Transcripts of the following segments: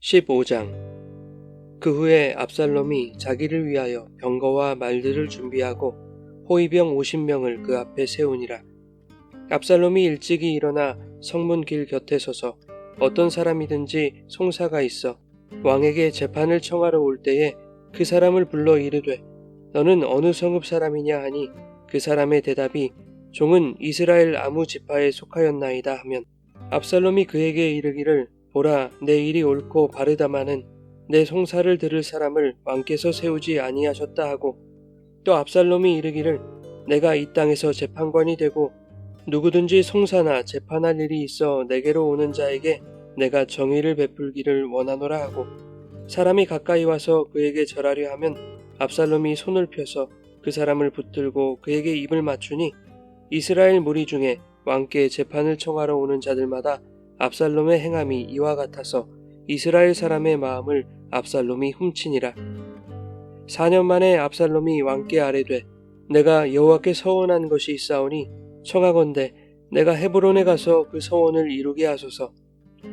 15장. 그 후에 압살롬이 자기를 위하여 병거와 말들을 준비하고 호위병 50명을 그 앞에 세우니라. 압살롬이 일찍이 일어나 성문 길 곁에 서서 어떤 사람이든지 송사가 있어 왕에게 재판을 청하러 올 때에 그 사람을 불러 이르되 너는 어느 성읍 사람이냐 하니 그 사람의 대답이 종은 이스라엘 아무 지파에 속하였나이다 하면 압살롬이 그에게 이르기를 보라, 내 일이 옳고 바르다마는 내 송사를 들을 사람을 왕께서 세우지 아니하셨다 하고, 또 압살롬이 이르기를 내가 이 땅에서 재판관이 되고 누구든지 송사나 재판할 일이 있어 내게로 오는 자에게 내가 정의를 베풀기를 원하노라 하고, 사람이 가까이 와서 그에게 절하려 하면 압살롬이 손을 펴서 그 사람을 붙들고 그에게 입을 맞추니, 이스라엘 무리 중에 왕께 재판을 청하러 오는 자들마다 압살롬의 행함이 이와 같아서 이스라엘 사람의 마음을 압살롬이 훔치니라. 4년 만에 압살롬이 왕께 아뢰되 내가 여호와께 서원한 것이 있사오니 청하건대 내가 헤브론에 가서 그 서원을 이루게 하소서.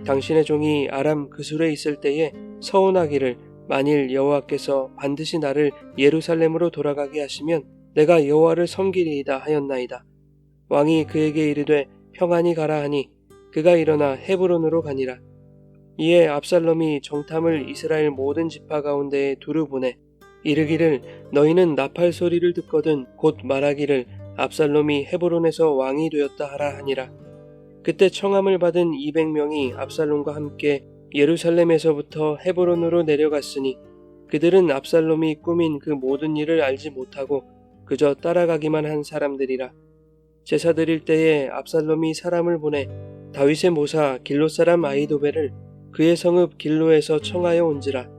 당신의 종이 아람 그술에 있을 때에 서원하기를 만일 여호와께서 반드시 나를 예루살렘으로 돌아가게 하시면 내가 여호와를 섬기리이다 하였나이다. 왕이 그에게 이르되 평안히 가라 하니 그가 일어나 헤브론으로 가니라. 이에 압살롬이 정탐을 이스라엘 모든 지파 가운데에 두루 보내 이르기를 너희는 나팔 소리를 듣거든 곧 말하기를 압살롬이 헤브론에서 왕이 되었다 하라 하니라. 그때 청함을 받은 200명이 압살롬과 함께 예루살렘에서부터 헤브론으로 내려갔으니 그들은 압살롬이 꾸민 그 모든 일을 알지 못하고 그저 따라가기만 한 사람들이라. 제사 드릴 때에 압살롬이 사람을 보내 다윗의 모사 길롯 사람 아히도벨을 그의 성읍 길로에서 청하여 온지라.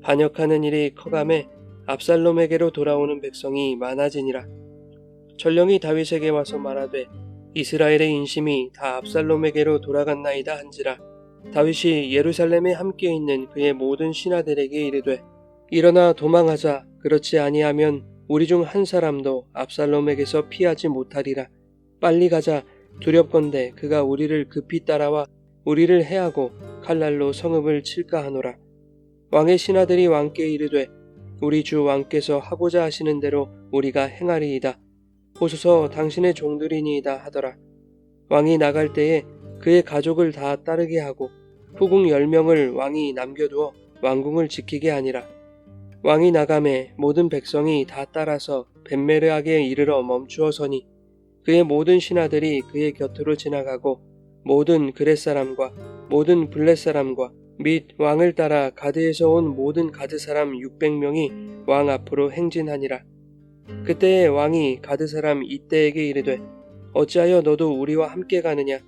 반역하는 일이 커감에 압살롬에게로 돌아오는 백성이 많아지니라. 전령이 다윗에게 와서 말하되 이스라엘의 인심이 다 압살롬에게로 돌아갔나이다 한지라. 다윗이 예루살렘에 함께 있는 그의 모든 신하들에게 이르되 일어나 도망하자. 그렇지 아니하면 우리 중 한 사람도 압살롬에게서 피하지 못하리라. 빨리 가자. 두렵건대 그가 우리를 급히 따라와 우리를 해하고 칼날로 성읍을 칠까 하노라. 왕의 신하들이 왕께 이르되 우리 주 왕께서 하고자 하시는 대로 우리가 행하리이다. 보소서 당신의 종들이니이다 하더라. 왕이 나갈 때에 그의 가족을 다 따르게 하고 후궁 10명을 왕이 남겨두어 왕궁을 지키게 하니라. 왕이 나가매 모든 백성이 다 따라서 벳메르하게 이르러 멈추어 서니 그의 모든 신하들이 그의 곁으로 지나가고 모든 그렛 사람과 모든 블렛 사람과 및 왕을 따라 가드에서 온 모든 가드 사람 600명이 왕 앞으로 행진하니라. 그때에 왕이 가드 사람 이때에게 이르되 어찌하여 너도 우리와 함께 가느냐?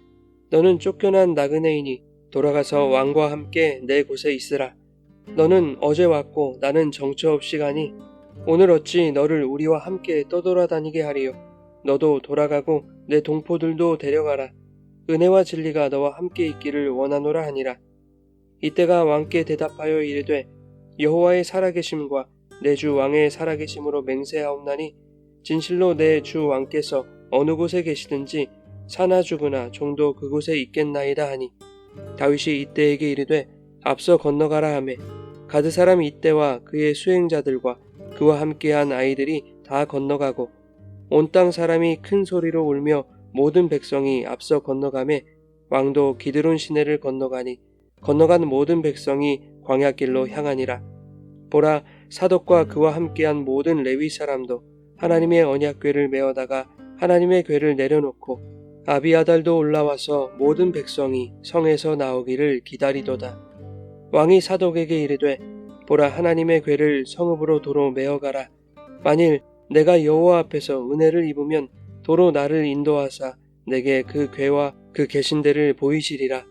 너는 쫓겨난 나그네이니 돌아가서 왕과 함께 내 곳에 있으라. 너는 어제 왔고 나는 정처 없이 가니 오늘 어찌 너를 우리와 함께 떠돌아다니게 하리요? 너도 돌아가고 내 동포들도 데려가라. 은혜와 진리가 너와 함께 있기를 원하노라 하니라. 이때가 왕께 대답하여 이르되 여호와의 살아계심과 내 주 왕의 살아계심으로 맹세하옵나니 진실로 내 주 왕께서 어느 곳에 계시든지 사나 죽으나 종도 그곳에 있겠나이다 하니 다윗이 이때에게 이르되 앞서 건너가라 하매 가드 사람 이때와 그의 수행자들과 그와 함께한 아이들이 다 건너가고 온 땅 사람이 큰 소리로 울며 모든 백성이 앞서 건너가매 왕도 기드론 시내를 건너가니 건너간 모든 백성이 광야길로 향하니라. 보라, 사독과 그와 함께한 모든 레위 사람도 하나님의 언약궤를 메어다가 하나님의 궤를 내려놓고 아비아달도 올라와서 모든 백성이 성에서 나오기를 기다리도다. 왕이 사독에게 이르되 보라, 하나님의 궤를 성읍으로 도로 메어가라. 만일 내가 여호와 앞에서 은혜를 입으면 도로 나를 인도하사 내게 그 궤와 그 계신대를 보이시리라.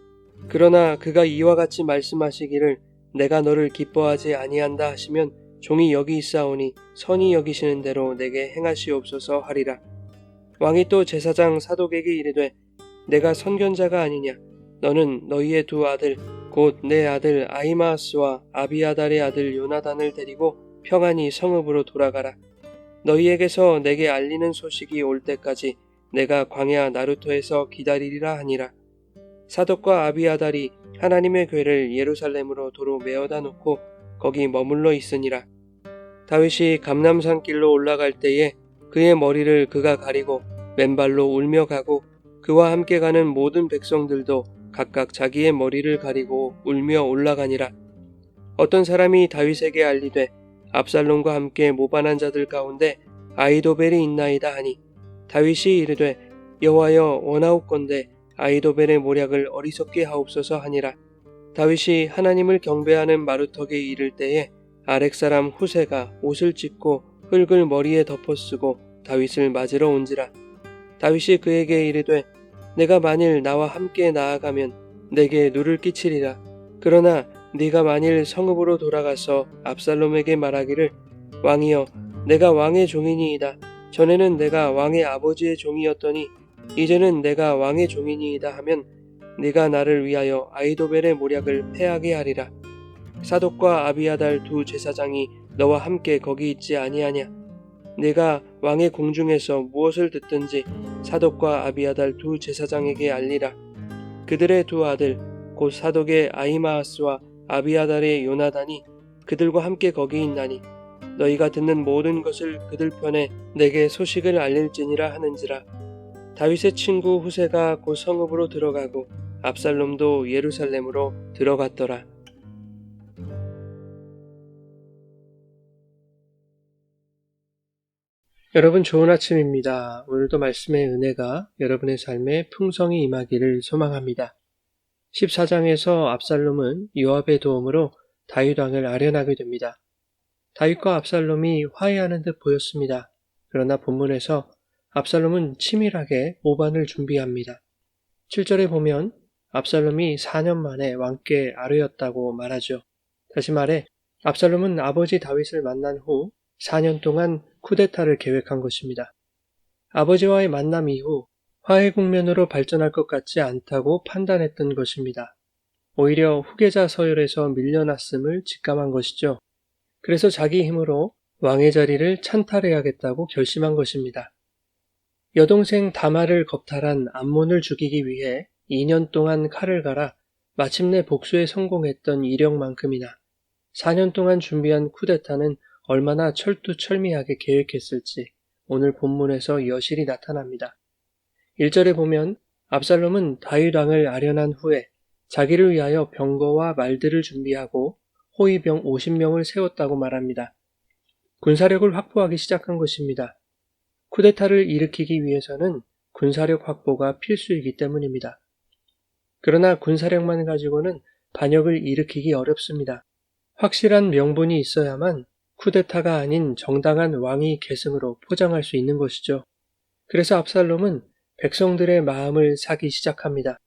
그러나 그가 이와 같이 말씀하시기를 내가 너를 기뻐하지 아니한다 하시면 종이 여기 있사오니 선히 여기시는 대로 내게 행하시옵소서 하리라. 왕이 또 제사장 사독에게 이르되 내가 선견자가 아니냐? 너는 너희의 두 아들 곧 내 아들 아히마아스와 아비아달의 아들 요나단을 데리고 평안히 성읍으로 돌아가라. 너희에게서 내게 알리는 소식이 올 때까지 내가 광야 나루토에서 기다리리라 하니라. 사독과 아비아달이 하나님의 궤를 예루살렘으로 도로 메어다 놓고 거기 머물러 있으니라. 다윗이 감람산 길로 올라갈 때에 그의 머리를 그가 가리고 맨발로 울며 가고 그와 함께 가는 모든 백성들도 각각 자기의 머리를 가리고 울며 올라가니라. 어떤 사람이 다윗에게 알리되 압살롬과 함께 모반한 자들 가운데 아히도벨이 있나이다 하니 다윗이 이르되 여호와여 원하옵건대 아히도벨의 모략을 어리석게 하옵소서 하니라. 다윗이 하나님을 경배하는 마루턱에 이를 때에 아렉 사람 후세가 옷을 찢고 흙을 머리에 덮어쓰고 다윗을 맞으러 온지라. 다윗이 그에게 이르되 내가 만일 나와 함께 나아가면 내게 누를 끼치리라. 그러나 네가 만일 성읍으로 돌아가서 압살롬에게 말하기를 왕이여 내가 왕의 종이니이다. 전에는 내가 왕의 아버지의 종이었더니 이제는 내가 왕의 종이니이다 하면 네가 나를 위하여 아히도벨의 모략을 패하게 하리라. 사독과 아비아달 두 제사장이 너와 함께 거기 있지 아니하냐. 네가 왕의 공중에서 무엇을 듣든지 사독과 아비아달 두 제사장에게 알리라. 그들의 두 아들 곧 사독의 아히마아스와 아비아달의 요나단이 그들과 함께 거기 있나니 너희가 듣는 모든 것을 그들 편에 내게 소식을 알릴지니라 하는지라. 다윗의 친구 후세가 곧 성읍으로 들어가고 압살롬도 예루살렘으로 들어갔더라. 여러분 좋은 아침입니다. 오늘도 말씀의 은혜가 여러분의 삶에 풍성히 임하기를 소망합니다. 14장에서 압살롬은 요압의 도움으로 다윗 왕을 아련하게 됩니다. 다윗과 압살롬이 화해하는 듯 보였습니다. 그러나 본문에서 압살롬은 치밀하게 모반을 준비합니다. 7절에 보면 압살롬이 4년 만에 왕께 아뢰었다고 말하죠. 다시 말해 압살롬은 아버지 다윗을 만난 후 4년 동안 쿠데타를 계획한 것입니다. 아버지와의 만남 이후 화해 국면으로 발전할 것 같지 않다고 판단했던 것입니다. 오히려 후계자 서열에서 밀려났음을 직감한 것이죠. 그래서 자기 힘으로 왕의 자리를 찬탈해야겠다고 결심한 것입니다. 여동생 다말을 겁탈한 암몬을 죽이기 위해 2년 동안 칼을 갈아 마침내 복수에 성공했던 이력만큼이나 4년 동안 준비한 쿠데타는 얼마나 철두철미하게 계획했을지 오늘 본문에서 여실히 나타납니다. 1절에 보면 압살롬은 다윗 왕을 아련한 후에 자기를 위하여 병거와 말들을 준비하고 호위병 50명을 세웠다고 말합니다. 군사력을 확보하기 시작한 것입니다. 쿠데타를 일으키기 위해서는 군사력 확보가 필수이기 때문입니다. 그러나 군사력만 가지고는 반역을 일으키기 어렵습니다. 확실한 명분이 있어야만 쿠데타가 아닌 정당한 왕위 계승으로 포장할 수 있는 것이죠. 그래서 압살롬은 백성들의 마음을 사기 시작합니다.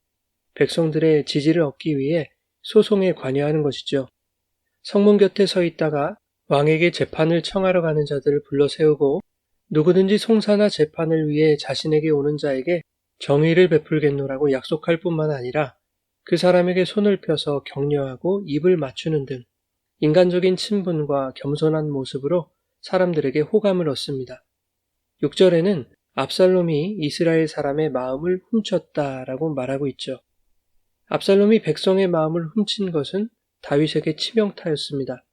백성들의 지지를 얻기 위해 소송에 관여하는 것이죠. 성문 곁에 서 있다가 왕에게 재판을 청하러 가는 자들을 불러 세우고 누구든지 송사나 재판을 위해 자신에게 오는 자에게 정의를 베풀겠노라고 약속할 뿐만 아니라 그 사람에게 손을 펴서 격려하고 입을 맞추는 등 인간적인 친분과 겸손한 모습으로 사람들에게 호감을 얻습니다. 6절에는 압살롬이 이스라엘 사람의 마음을 훔쳤다라고 말하고 있죠. 압살롬이 백성의 마음을 훔친 것은 다윗에게 치명타였습니다.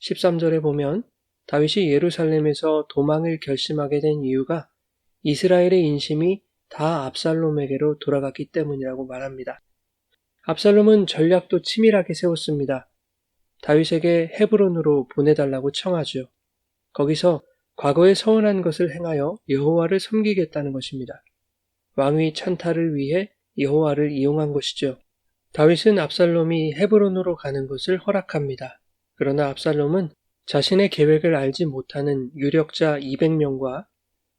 13절에 보면 다윗이 예루살렘에서 도망을 결심하게 된 이유가 이스라엘의 인심이 다 압살롬에게로 돌아갔기 때문이라고 말합니다. 압살롬은 전략도 치밀하게 세웠습니다. 다윗에게 헤브론으로 보내달라고 청하죠. 거기서 과거에 서운한 것을 행하여 여호와를 섬기겠다는 것입니다. 왕위 찬탈을 위해 여호와를 이용한 것이죠. 다윗은 압살롬이 헤브론으로 가는 것을 허락합니다. 그러나 압살롬은 자신의 계획을 알지 못하는 유력자 200명과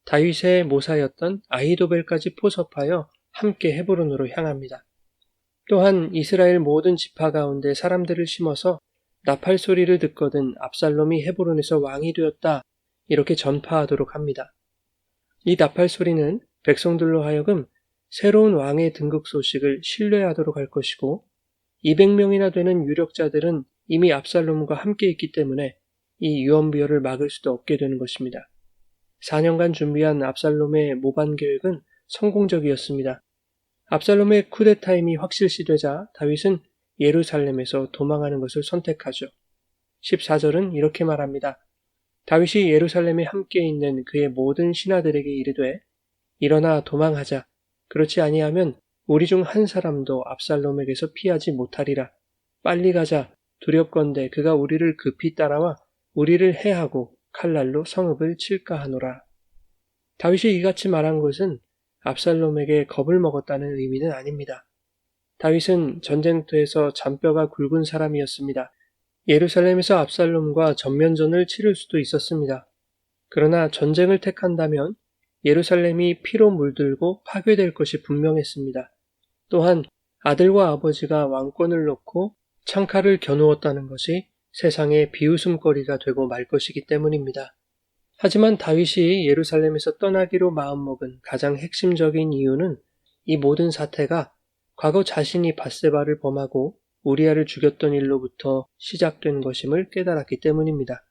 다윗의 모사였던 아히도벨까지 포섭하여 함께 헤브론으로 향합니다. 또한 이스라엘 모든 지파 가운데 사람들을 심어서 나팔 소리를 듣거든 압살롬이 헤브론에서 왕이 되었다 이렇게 전파하도록 합니다. 이 나팔 소리는 백성들로 하여금 새로운 왕의 등극 소식을 신뢰하도록 할 것이고 200명이나 되는 유력자들은 이미 압살롬과 함께 있기 때문에 이 유언비어를 막을 수도 없게 되는 것입니다. 4년간 준비한 압살롬의 모반 계획은 성공적이었습니다. 압살롬의 쿠데타임이 확실시되자 다윗은 예루살렘에서 도망하는 것을 선택하죠. 14절은 이렇게 말합니다. 다윗이 예루살렘에 함께 있는 그의 모든 신하들에게 이르되 일어나 도망하자. 그렇지 아니하면 우리 중 한 사람도 압살롬에게서 피하지 못하리라. 빨리 가자. 두렵건대 그가 우리를 급히 따라와 우리를 해하고 칼날로 성읍을 칠까 하노라. 다윗이 이같이 말한 것은 압살롬에게 겁을 먹었다는 의미는 아닙니다. 다윗은 전쟁터에서 잔뼈가 굵은 사람이었습니다. 예루살렘에서 압살롬과 전면전을 치를 수도 있었습니다. 그러나 전쟁을 택한다면 예루살렘이 피로 물들고 파괴될 것이 분명했습니다. 또한 아들과 아버지가 왕권을 놓고 창칼을 겨누었다는 것이 세상의 비웃음거리가 되고 말 것이기 때문입니다. 하지만 다윗이 예루살렘에서 떠나기로 마음먹은 가장 핵심적인 이유는 이 모든 사태가 과거 자신이 밧세바를 범하고 우리아를 죽였던 일로부터 시작된 것임을 깨달았기 때문입니다.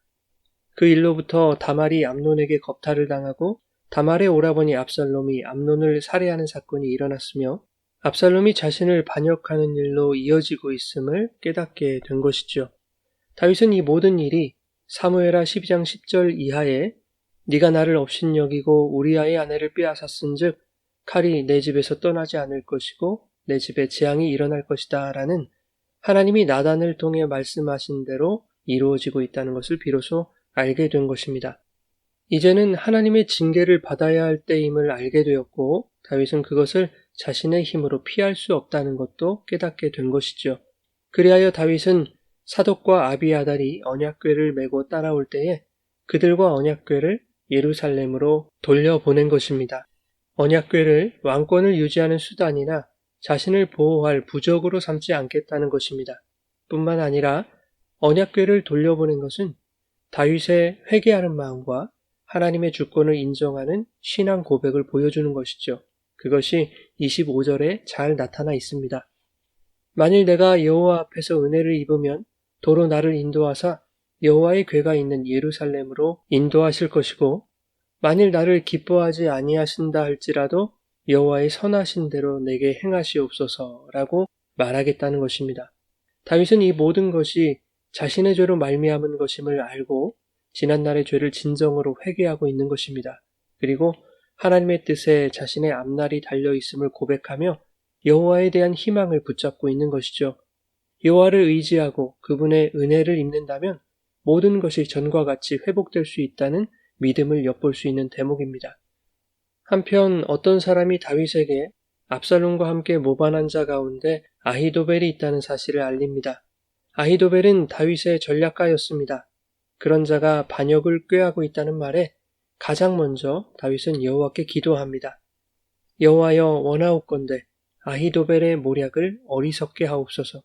그 일로부터 다말이 암논에게 겁탈을 당하고 다말의 오라버니 압살롬이 암논을 살해하는 사건이 일어났으며 압살롬이 자신을 반역하는 일로 이어지고 있음을 깨닫게 된 것이죠. 다윗은 이 모든 일이 사무엘하 12장 10절 이하에 네가 나를 업신여기고 우리아의 아내를 빼앗았은즉 칼이 내 집에서 떠나지 않을 것이고 내 집에 재앙이 일어날 것이다 라는 하나님이 나단을 통해 말씀하신 대로 이루어지고 있다는 것을 비로소 알게 된 것입니다. 이제는 하나님의 징계를 받아야 할 때임을 알게 되었고 다윗은 그것을 자신의 힘으로 피할 수 없다는 것도 깨닫게 된 것이죠. 그리하여 다윗은 사독과 아비아달이 언약궤를 메고 따라올 때에 그들과 언약궤를 예루살렘으로 돌려보낸 것입니다. 언약궤를 왕권을 유지하는 수단이나 자신을 보호할 부적으로 삼지 않겠다는 것입니다. 뿐만 아니라 언약궤를 돌려보낸 것은 다윗의 회개하는 마음과 하나님의 주권을 인정하는 신앙 고백을 보여주는 것이죠. 그것이 25절에 잘 나타나 있습니다. 만일 내가 여호와 앞에서 은혜를 입으면 도로 나를 인도하사 여호와의 궤가 있는 예루살렘으로 인도하실 것이고 만일 나를 기뻐하지 아니하신다 할지라도 여호와의 선하신 대로 내게 행하시옵소서라고 말하겠다는 것입니다. 다윗은 이 모든 것이 자신의 죄로 말미암은 것임을 알고 지난날의 죄를 진정으로 회개하고 있는 것입니다. 그리고 하나님의 뜻에 자신의 앞날이 달려있음을 고백하며 여호와에 대한 희망을 붙잡고 있는 것이죠. 여호와를 의지하고 그분의 은혜를 입는다면 모든 것이 전과 같이 회복될 수 있다는 믿음을 엿볼 수 있는 대목입니다. 한편 어떤 사람이 다윗에게 압살롬과 함께 모반한 자 가운데 아히도벨이 있다는 사실을 알립니다. 아히도벨은 다윗의 전략가였습니다. 그런 자가 반역을 꾀하고 있다는 말에 가장 먼저 다윗은 여호와께 기도합니다. 여호와여 원하옵건대 아히도벨의 모략을 어리석게 하옵소서.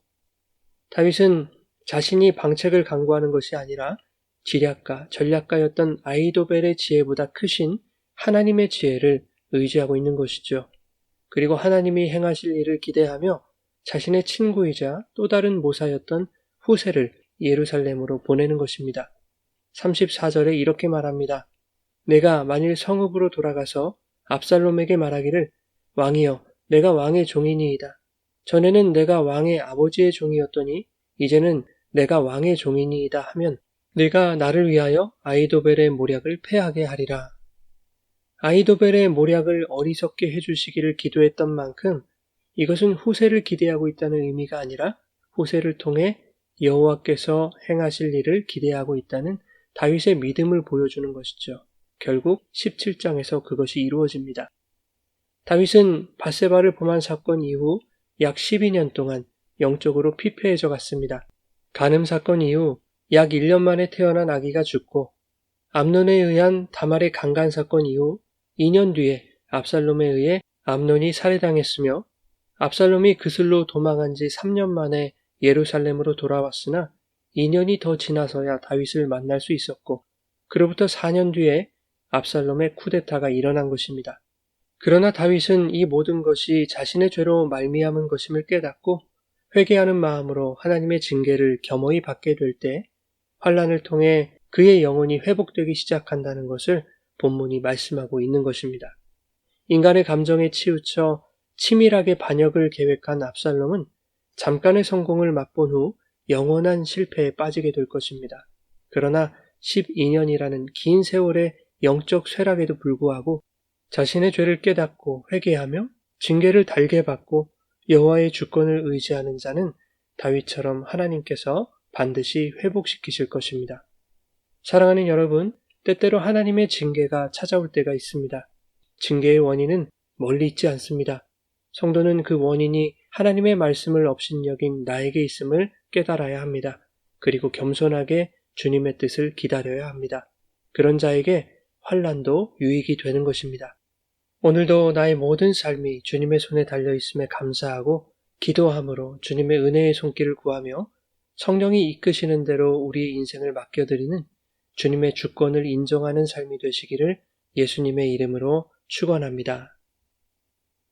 다윗은 자신이 방책을 강구하는 것이 아니라 지략가, 전략가였던 아히도벨의 지혜보다 크신 하나님의 지혜를 의지하고 있는 것이죠. 그리고 하나님이 행하실 일을 기대하며 자신의 친구이자 또 다른 모사였던 후세를 예루살렘으로 보내는 것입니다. 34절에 이렇게 말합니다. 내가 만일 성읍으로 돌아가서 압살롬에게 말하기를 왕이여 내가 왕의 종이니이다. 전에는 내가 왕의 아버지의 종이었더니 이제는 내가 왕의 종이니이다 하면 네가 나를 위하여 아히도벨의 모략을 패하게 하리라. 아히도벨의 모략을 어리석게 해주시기를 기도했던 만큼 이것은 후세를 기대하고 있다는 의미가 아니라 후세를 통해 여호와께서 행하실 일을 기대하고 있다는 다윗의 믿음을 보여주는 것이죠. 결국 17장에서 그것이 이루어집니다. 다윗은 밧세바를 범한 사건 이후 약 12년 동안 영적으로 피폐해져 갔습니다. 간음 사건 이후 약 1년 만에 태어난 아기가 죽고 암논에 의한 다말의 강간 사건 이후 2년 뒤에 압살롬에 의해 암논이 살해당했으며 압살롬이 그슬로 도망한 지 3년 만에 예루살렘으로 돌아왔으나 2년이 더 지나서야 다윗을 만날 수 있었고 그로부터 4년 뒤에 압살롬의 쿠데타가 일어난 것입니다. 그러나 다윗은 이 모든 것이 자신의 죄로 말미암은 것임을 깨닫고 회개하는 마음으로 하나님의 징계를 겸허히 받게 될 때 환난을 통해 그의 영혼이 회복되기 시작한다는 것을 본문이 말씀하고 있는 것입니다. 인간의 감정에 치우쳐 치밀하게 반역을 계획한 압살롬은 잠깐의 성공을 맛본 후 영원한 실패에 빠지게 될 것입니다. 그러나 12년이라는 긴 세월의 영적 쇠락에도 불구하고 자신의 죄를 깨닫고 회개하며 징계를 달게 받고 여호와의 주권을 의지하는 자는 다윗처럼 하나님께서 반드시 회복시키실 것입니다. 사랑하는 여러분, 때때로 하나님의 징계가 찾아올 때가 있습니다. 징계의 원인은 멀리 있지 않습니다. 성도는 그 원인이 하나님의 말씀을 업신여긴 나에게 있음을 깨달아야 합니다. 그리고 겸손하게 주님의 뜻을 기다려야 합니다. 그런 자에게 환난도 유익이 되는 것입니다. 오늘도 나의 모든 삶이 주님의 손에 달려있음에 감사하고 기도함으로 주님의 은혜의 손길을 구하며 성령이 이끄시는 대로 우리의 인생을 맡겨드리는 주님의 주권을 인정하는 삶이 되시기를 예수님의 이름으로 축원합니다.